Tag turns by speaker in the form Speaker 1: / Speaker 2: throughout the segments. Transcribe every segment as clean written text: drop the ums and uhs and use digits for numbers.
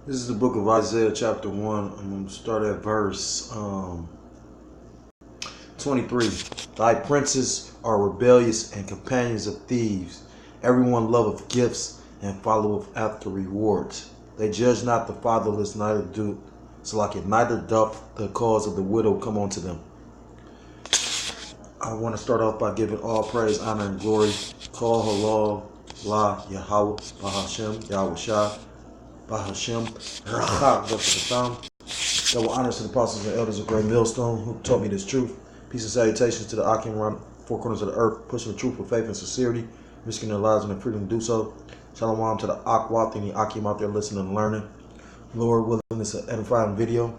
Speaker 1: This is the book of Isaiah chapter 1. I'm going to start at verse 23. Thy princes are rebellious and companions of thieves. Everyone loveth gifts and followeth after rewards. They judge not the fatherless, neither do neither doth the cause of the widow come unto them. I want to start off by giving all praise, honor, and glory. Call halal, la, Yahweh, Bahashem, Yahweh Shah, Bahashem, double honors to the apostles and elders of Great Millstone who taught me this truth. Peace and salutations to the Akim around four corners of the earth, pushing the truth with faith and sincerity, risking their lives and their freedom to do so. Shalom to the Akwat and the Akim out there listening and learning. Lord willing, it's an edifying video.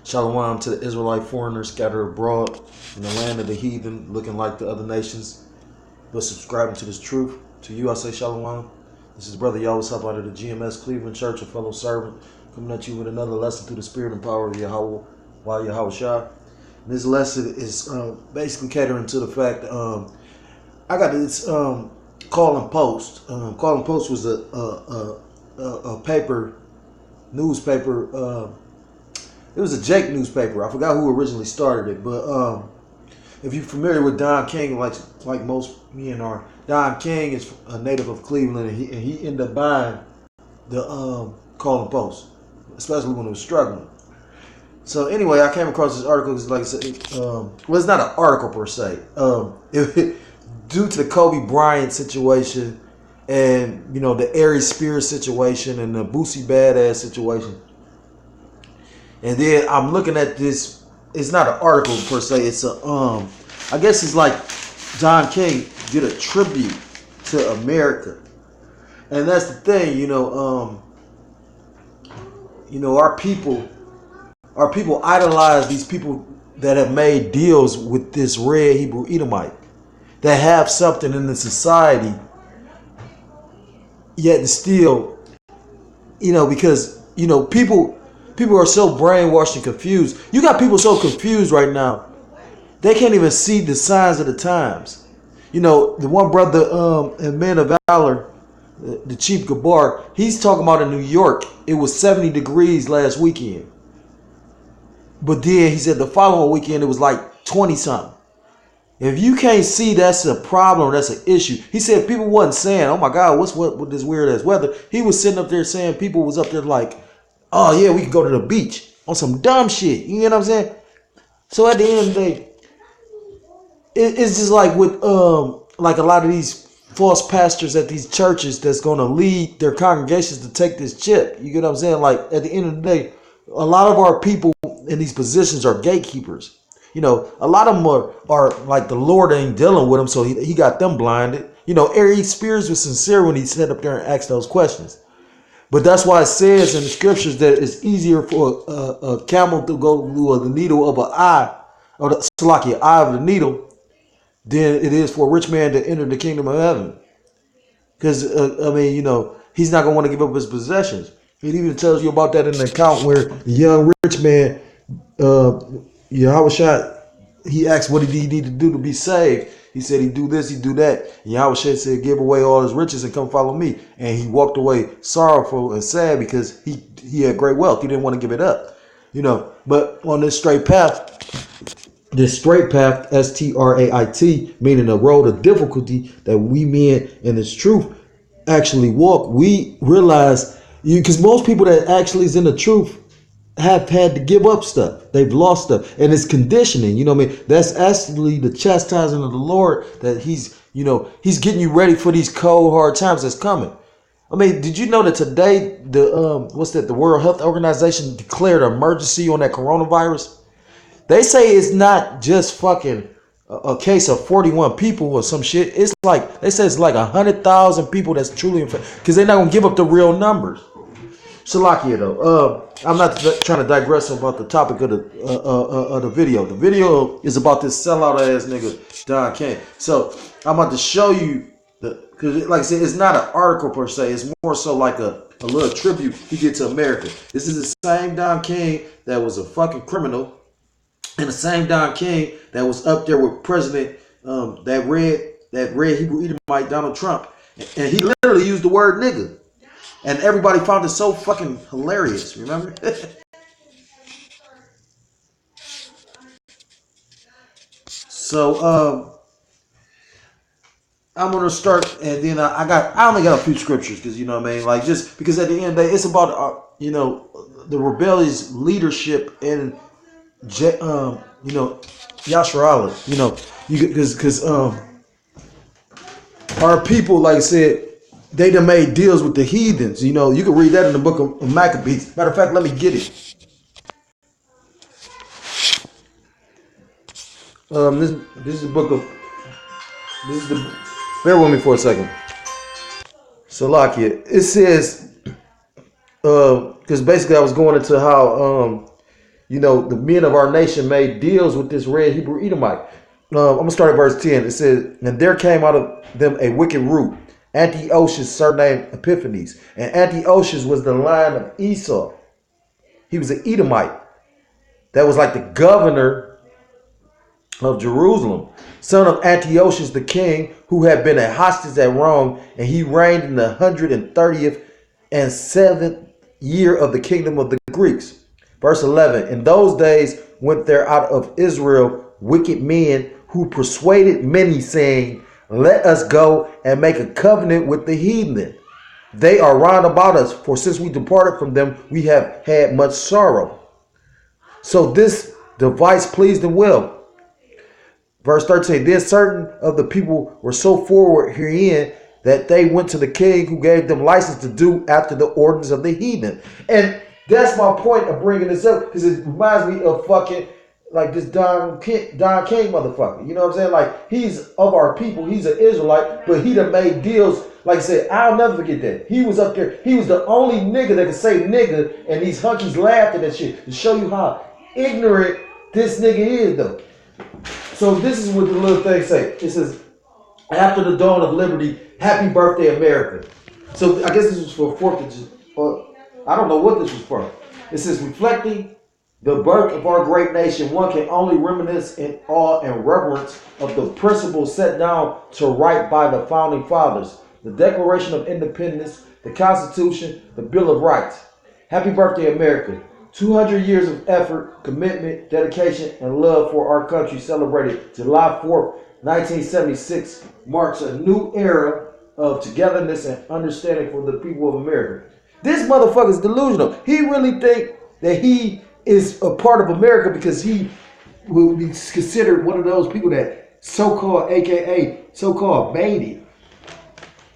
Speaker 1: Shalom to the Israelite foreigners scattered abroad in the land of the heathen, looking like the other nations, but subscribing to this truth. To you I say shalom. This is Brother Yahweh out of the GMS Cleveland Church, a fellow servant, coming at you with another lesson through the spirit and power of Yahweh, Yahweh Shah. This lesson is basically catering to the fact I got this Call and Post. Call and Post was a paper, newspaper. It was a Jake newspaper. I forgot who originally started it, but if you're familiar with Don King, like most men are, Don King is a native of Cleveland, and he ended up buying the Call and Post, especially when it was struggling. So anyway, I came across this article. Like I said, well, it's not an article per se. Due to the Kobe Bryant situation, and the Aries Spears situation, and the Boosie Badass situation, and then I'm looking at this. It's not an article per se. It's a I guess it's like John King did a tribute to America, and that's the thing. Our people idolize these people that have made deals with this red Hebrew Edomite, that have something in the society, yet and still, because people are so brainwashed and confused. You got people so confused right now, they can't even see the signs of the times. The one brother in Men of Valor, the Chief Gabar, he's talking about in New York, it was 70 degrees last weekend. But then he said the following weekend it was like 20 something. If you can't see that's a problem, that's an issue. He said people wasn't saying, oh my God, what's with this weird ass weather? He was sitting up there saying people was up there like, oh yeah, we can go to the beach on some dumb shit. You know what I'm saying? So at the end of the day, it's just like with like a lot of these false pastors at these churches that's gonna lead their congregations to take this chip. You get what I'm saying? Like at the end of the day, a lot of our people in these positions are gatekeepers. A lot of them are like the Lord ain't dealing with them, so he got them blinded. Aries Spears was sincere when he sat up there and asked those questions. But that's why it says in the scriptures that it's easier for a camel to go through the needle of an eye, or the eye of the needle, than it is for a rich man to enter the kingdom of heaven. Because, he's not going to want to give up his possessions. It even tells you about that in the account where the young rich man, Yahweh Shah, he asked what did he need to do to be saved. He said he'd do this, he'd do that. And Yahweh Shah said, give away all his riches and come follow me. And he walked away sorrowful and sad because he had great wealth. He didn't want to give it up. But on this straight path, STRAIT, meaning the road of difficulty that we men in this truth actually walk, we realize, because most people that actually is in the truth have had to give up stuff. They've lost stuff. And it's conditioning. That's actually the chastising of the Lord, that he's getting you ready for these cold, hard times that's coming. Did you know that today the World Health Organization declared an emergency on that coronavirus? They say it's not just fucking a case of 41 people or some shit. It's like, they say it's like 100,000 people that's truly infected, because they're not going to give up the real numbers. Shalakia though, I'm not trying to digress about the topic of the video. The video is about this sellout ass nigga Don King. So I'm about to show you because like I said, it's not an article per se. It's more so like a little tribute he did to America. This is the same Don King that was a fucking criminal, and the same Don King that was up there with President that red Hebrew Edomite Donald Trump, and he literally used the word nigga. And everybody found it so fucking hilarious, remember? So I'm gonna start, and then I only got a few scriptures because you know what I mean, like just because at the end of the day it's about the rebellious leadership and Yasharala, because our people, like I said, they done made deals with the heathens. You know, you can read that in the book of Maccabees. Matter of fact, let me get it. This is the book of this is the. Bear with me for a second. Salakia. It says, because basically I was going into how the men of our nation made deals with this red Hebrew Edomite. I'm gonna start at verse 10. It says, and there came out of them a wicked root, Antiochus, surnamed Epiphanes, and Antiochus was the line of Esau. He was an Edomite. That was like the governor of Jerusalem, son of Antiochus the king, who had been a hostage at Rome, and he reigned in the 130th and 7th year of the kingdom of the Greeks. Verse 11, in those days went there out of Israel wicked men who persuaded many, saying, let us go and make a covenant with the heathen. They are round about us, for since we departed from them, we have had much sorrow. So this device pleased them well. Verse 13, then certain of the people were so forward herein that they went to the king, who gave them license to do after the ordinance of the heathen. And that's my point of bringing this up, because it reminds me of fucking like this Don King motherfucker. You know what I'm saying? Like, he's of our people. He's an Israelite, but he done made deals. Like I said, I'll never forget that. He was up there. He was the only nigga that could say nigga, and these hunkies laughed at that shit to show you how ignorant this nigga is, though. So this is what the little thing say. It says, after the dawn of liberty, happy birthday, America. So I guess this was for 4th of July. I don't know what this was for. It says, reflecting the birth of our great nation, one can only reminisce in awe and reverence of the principles set down to right by the founding fathers, the Declaration of Independence, the Constitution, the Bill of Rights. Happy birthday, America. 200 years of effort, commitment, dedication, and love for our country celebrated July 4th, 1976 marks a new era of togetherness and understanding for the people of America. This motherfucker's delusional. He really think that he is a part of America because he will be considered one of those people that so-called, aka so-called made it.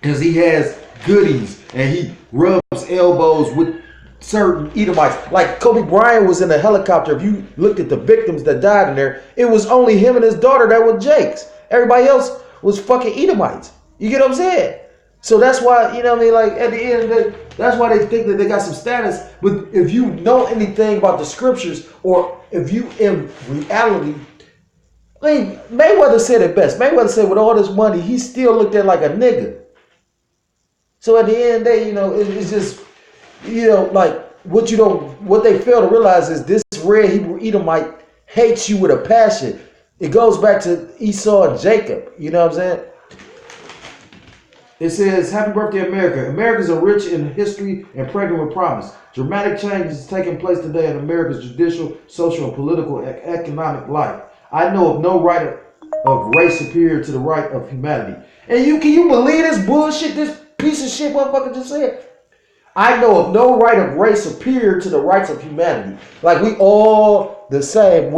Speaker 1: Because he has goodies and he rubs elbows with certain Edomites. Like Kobe Bryant was in a helicopter. If you looked at the victims that died in there, it was only him and his daughter that were Jakes. Everybody else was fucking Edomites. You get what I'm saying? So that's why, you know what I mean? Like, at the end of the day, that's why they think that they got some status. But if you know anything about the scriptures, or if you in reality, I mean, Mayweather said it best. Mayweather said with all this money, he still looked at like a nigga. So at the end of the day, it's just, like what they fail to realize is this red Hebrew Edomite hates you with a passion. It goes back to Esau and Jacob. You know what I'm saying? It says, happy birthday, America. Americans are rich in history and pregnant with promise. Dramatic changes is taking place today in America's judicial, social, and political and economic life. I know of no right of race superior to the right of humanity. And can you believe this bullshit this piece of shit motherfucker just said? I know of no right of race superior to the rights of humanity. Like, we all the same.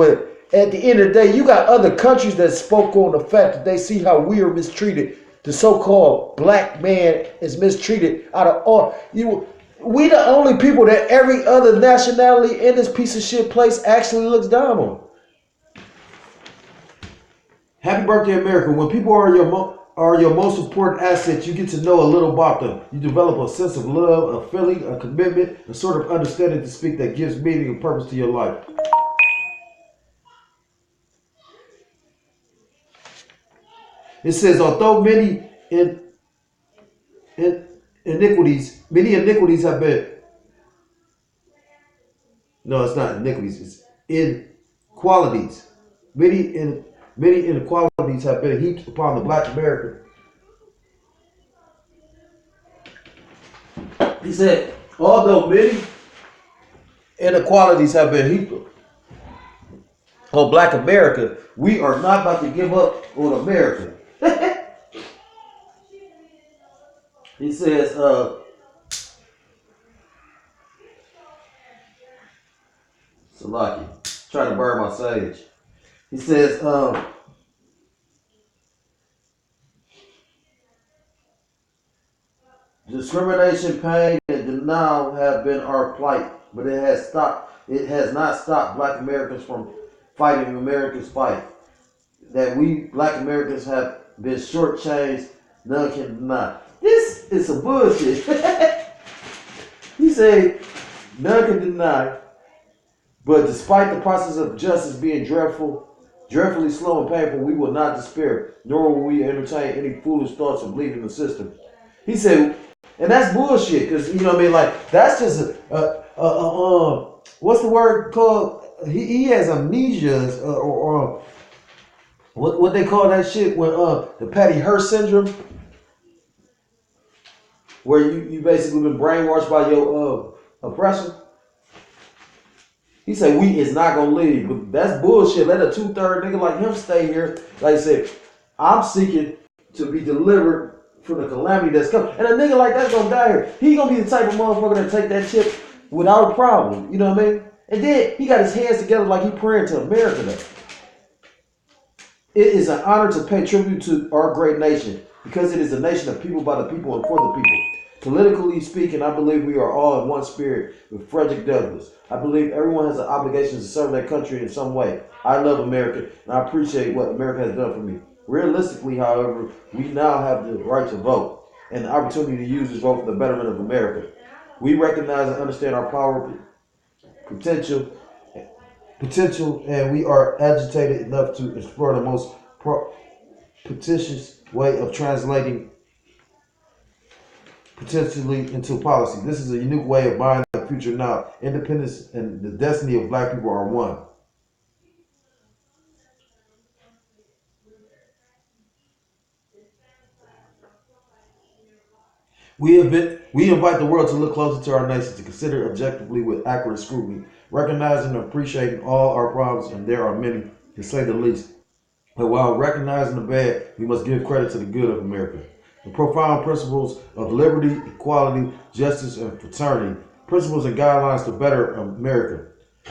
Speaker 1: At the end of the day, you got other countries that spoke on the fact that they see how we are mistreated. The so-called black man is mistreated out of all. We the only people that every other nationality in this piece of shit place actually looks down on. Happy birthday, America. When people are your most important asset, you get to know a little about them. You develop a sense of love, a feeling, a commitment, a sort of understanding to speak that gives meaning and purpose to your life. It says, although many iniquities have been, no, it's not iniquities, it's inequalities. Many inequalities have been heaped upon the black American. He said, although many inequalities have been heaped on Black America, we are not about to give up on America. He says, Salaki, trying to burn my sage. He says, discrimination, pain, and denial have been our plight, but it has not stopped Black Americans from fighting America's fight. That we Black Americans have been shortchanged, none can deny. This is some bullshit. He said, none can deny. But despite the process of justice being dreadfully slow and painful, we will not despair, nor will we entertain any foolish thoughts of leaving the system. He said, and that's bullshit, because, you know what I mean, like, that's just what's the word called? He has amnesia, or what they call that shit when, the Patty Hearst syndrome, where you basically been brainwashed by your oppressor. He said, we is not going to leave. But that's bullshit. Let a 2/3 nigga like him stay here. Like I said, I'm seeking to be delivered from the calamity that's coming. And a nigga like that's going to die here. He going to be the type of motherfucker that take that chip without a problem. You know what I mean? And then he got his hands together like he praying to America though. It is an honor to pay tribute to our great nation because it is a nation of people, by the people, and for the people. Politically speaking, I believe we are all in one spirit with Frederick Douglass. I believe everyone has an obligation to serve their country in some way. I love America, and I appreciate what America has done for me. Realistically, however, we now have the right to vote and the opportunity to use this vote for the betterment of America. We recognize and understand our power, potential, and we are agitated enough to explore the most propitious way of translating potentially into policy. This is a unique way of buying the future now. Independence and the destiny of Black people are one. We invite the world to look closer to our nation, to consider objectively with accurate scrutiny, recognizing and appreciating all our problems, and there are many, to say the least. But while recognizing the bad, we must give credit to the good of America. The profound principles of liberty, equality, justice, and fraternity, principles and guidelines to better America,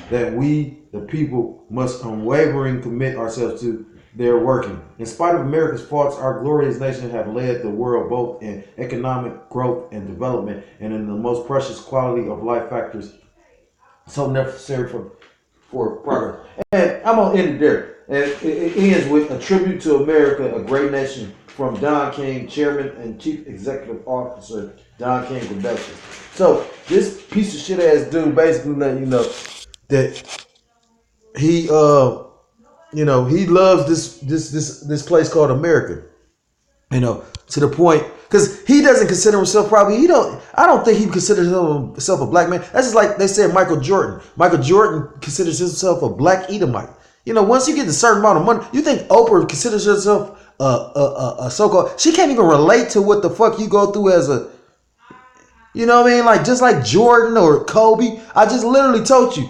Speaker 1: that we, the people, must unwavering commit ourselves to their working. In spite of America's faults, our glorious nation have led the world both in economic growth and development and in the most precious quality of life factors so necessary for progress. And I'm going to end it there. And it ends with a tribute to America, a great nation, from Don King, Chairman and Chief Executive Officer, Don King Productions. So this piece of shit ass dude basically letting you know that he he loves this place called America. You know, to the point, because he doesn't consider himself I don't think he considers himself a black man. That's just like they said Michael Jordan. Michael Jordan considers himself a black Edomite. You know, once you get a certain amount of money, you think Oprah considers herself a so-called, she can't even relate to what the fuck you go through as a, you know what I mean? Like, just like Jordan or Kobe. I just literally told you.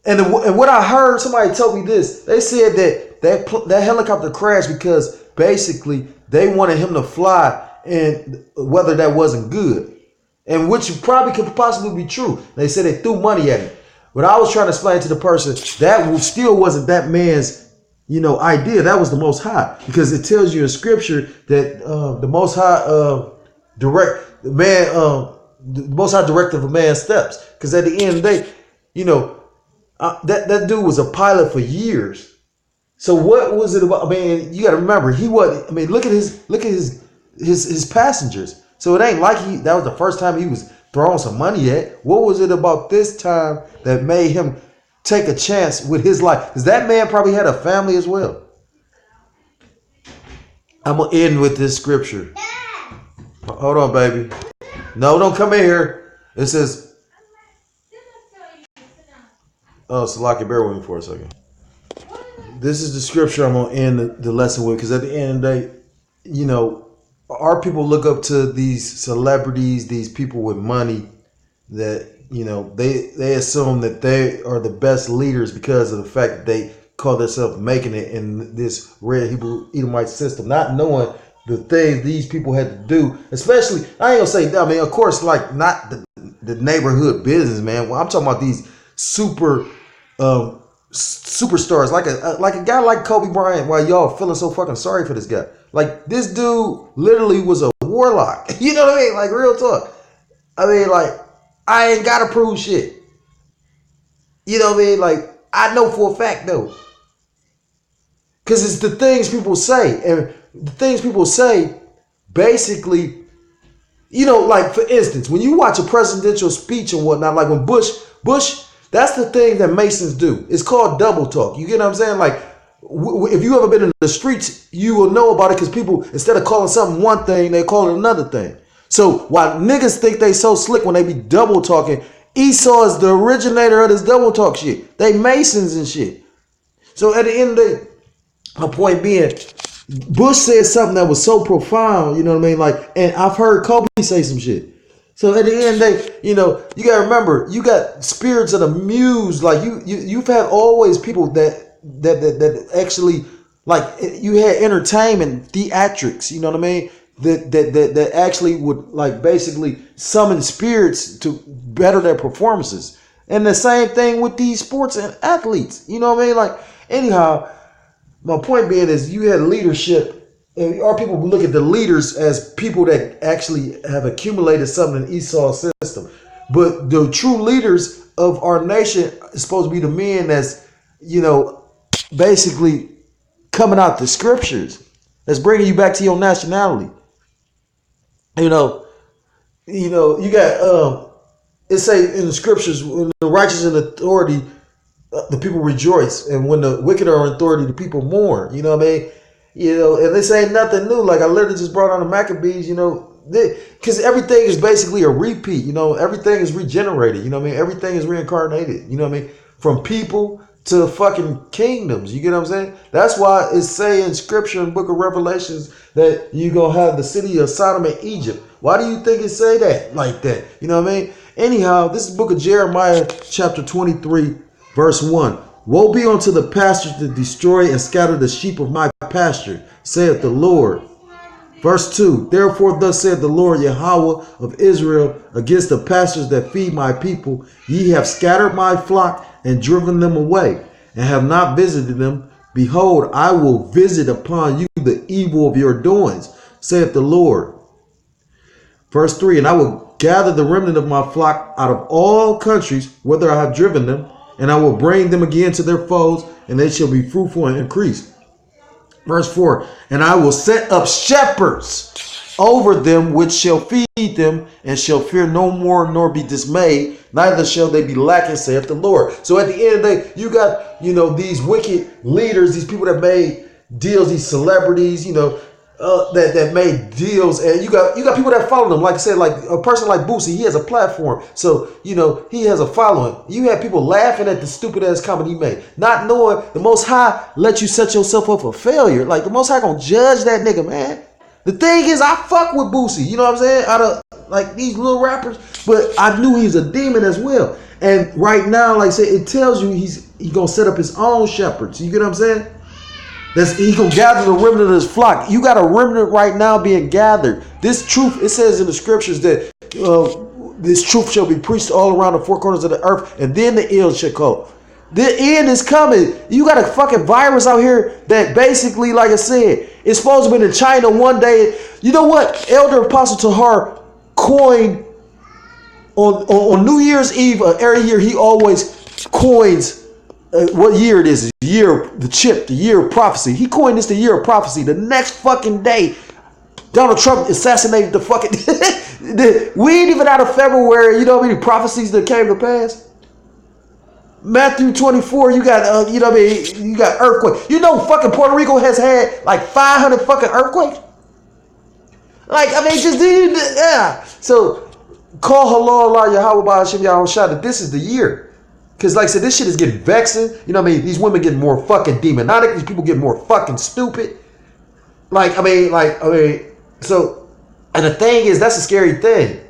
Speaker 1: And what I heard, somebody told me this. They said that helicopter crashed because basically they wanted him to fly, and whether that wasn't good, and which probably could possibly be true. They said they threw money at it. But I was trying to explain to the person that still wasn't that man's, idea. That was the Most High, because it tells you in Scripture that the Most High the Most High directed a man's steps. Because at the end of the day, that dude was a pilot for years. So what was it about? I mean, you got to remember, he was. I mean, look at his passengers. So it ain't like that was the first time he was throwing some money at. What was it about this time that made him take a chance with his life? Because that man probably had a family as well. I'm gonna end with this scripture. Hold on, baby. No, don't come in here. It says, Salaki, bear with me for a second. This is the scripture I'm going to end the lesson with, because at the end of the day, our people look up to these celebrities, these people with money, that, you know, they assume that they are the best leaders because of the fact that they call themselves making it in this red Hebrew Edomite system, not knowing the things these people had to do. Especially, I ain't gonna say, I mean, of course, like not the neighborhood business, man. Well, I'm talking about these superstars, like a guy like Kobe Bryant. Why y'all feeling so fucking sorry for this guy? Like, this dude literally was a warlock. You know what I mean? Like, real talk. I mean, like, I ain't gotta prove shit. You know what I mean? Like, I know for a fact though. Because it's the things people say. And the things people say, basically, you know, like, for instance, when you watch a presidential speech and whatnot, like when Bush, that's the thing that Masons do. It's called double talk. You get what I'm saying? Like, if you ever been in the streets, you will know about it, because people, instead of calling something one thing, they call it another thing. So while niggas think they so slick when they be double talking, Esau is the originator of this double talk shit. They Masons and shit. So at the end of the day, my point being, Bush said something that was so profound, you know what I mean? Like, and I've heard Kobe say some shit. So at the end of the day, you know, you gotta remember, you got spirits of the muse. Like, you've had always people that actually, like, you had entertainment theatrics, you know what I mean? That actually would, like, basically summon spirits to better their performances. And the same thing with these sports and athletes, you know what I mean? Like, anyhow, my point being is, you had leadership, and our people look at the leaders as people that actually have accumulated something in Esau's system. But the true leaders of our nation is supposed to be the men that's, you know, basically coming out the scriptures, that's bringing you back to your nationality. You know, you got it say in the scriptures, when the righteous in authority, the people rejoice, and when the wicked are in authority, the people mourn. You know what I mean? You know, and this ain't nothing new. Like, I literally just brought on the Maccabees. You know, because everything is basically a repeat. You know, everything is regenerated. You know what I mean? Everything is reincarnated. You know what I mean? From people to fucking kingdoms. You get what I'm saying? That's why it's saying in scripture in Book of Revelations that you gonna have the city of Sodom and Egypt. Why do you think it say that like that? You know what I mean? Anyhow, this is Book of Jeremiah, chapter 23, verse 1. Woe be unto the pastors that destroy and scatter the sheep of my pasture, saith the Lord. Verse 2. Therefore thus saith the Lord Yahweh of Israel against the pastors that feed my people. Ye have scattered my flock and driven them away, and have not visited them. Behold, I will visit upon you the evil of your doings, saith the Lord. Verse 3. And I will gather the remnant of my flock out of all countries, whither I have driven them, and I will bring them again to their foes, and they shall be fruitful and increase. Verse 4. And I will set up shepherds over them, which shall feed them, and shall fear no more, nor be dismayed, neither shall they be lacking, saith the Lord. So at the end of the day, you got, you know, these wicked leaders, these people that made deals, these celebrities, you know, that made deals, and you got people that follow them. Like I said, like a person like Boosie, he has a platform, so you know he has a following. You have people laughing at the stupid ass comment he made, not knowing the Most High let you set yourself up for failure. Like, the Most High gonna judge that nigga, man. The thing is, I fuck with Boosie, you know what I'm saying? Out of like these little rappers, but I knew he was a demon as well. And right now, like I say, it tells you he's gonna set up his own shepherds. You get what I'm saying? He gonna gather the remnant of his flock. You got a remnant right now being gathered. This truth, it says in the scriptures that this truth shall be preached all around the four corners of the earth, and then the end shall come. The end is coming. You got a fucking virus out here that basically, like I said, it's supposed to be in China one day. You know what? Elder Apostle Tahar coined on New Year's Eve every year. He always coins what year it is. The year, the year of prophecy. He coined this the year of prophecy. The next fucking day, Donald Trump assassinated the fucking. We ain't even out of February. You know how many prophecies that came to pass? Matthew 24. You got you know what I mean? You got earthquake. You know, fucking Puerto Rico has had like 500 fucking earthquakes. Like, I mean, just yeah. So call Allah Yahweh Ba'Hashem Yahushua that this is the year. Because, like I said, this shit is getting vexing. You know what I mean? These women getting more fucking demonic. These people getting more fucking stupid. I mean, so, and the thing is, that's a scary thing.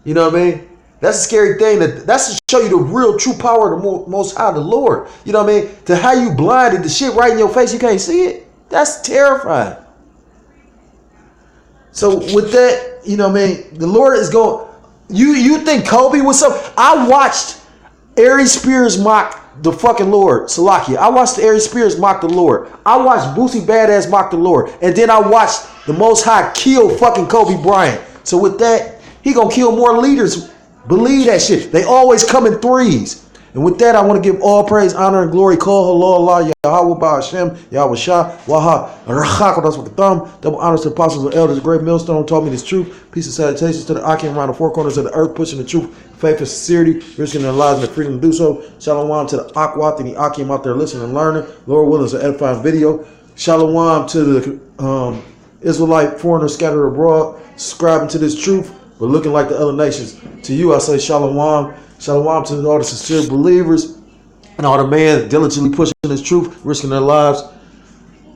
Speaker 1: You know what I mean? That's a scary thing. That's to show you the real true power of the Most High, the Lord. You know what I mean? To how you blinded the shit right in your face, you can't see it. That's terrifying. So with that, you know what I mean? The Lord is going. You think Kobe was so? I watched Aries Spears mock the fucking Lord, Salakia. I watched Aries Spears mock the Lord. I watched Boosie Badass mock the Lord. And then I watched the Most High kill fucking Kobe Bryant. So with that, he gonna kill more leaders. Believe that shit. They always come in threes. And with that, I want to give all praise, honor, and glory. Call hello Allah, Yahweh Ba'Hashem, Yahweh Shah, Waha, Rachak, that's with the thumb. Double honors to the apostles and elders. Great millstone taught me this truth. Peace and salutations to the Akim around the four corners of the earth, pushing the truth, faith, and sincerity, risking their lives and the freedom to do so. Shalom to the Akwat and the Akim out there listening and learning. Lord willing, it's an edifying video. Shalom to the Israelite foreigners scattered abroad, subscribing to this truth, but looking like the other nations. To you, I say shalom. Shalom to all the sincere believers and all the men diligently pushing this truth, risking their lives.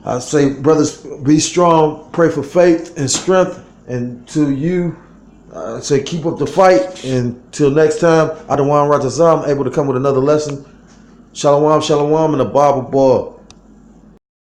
Speaker 1: I say, brothers, be strong, pray for faith and strength. And to you, I say, keep up the fight. And until next time, Adawan Ratazam, able to come with another lesson. Shalom, shalom, and a Bible ball.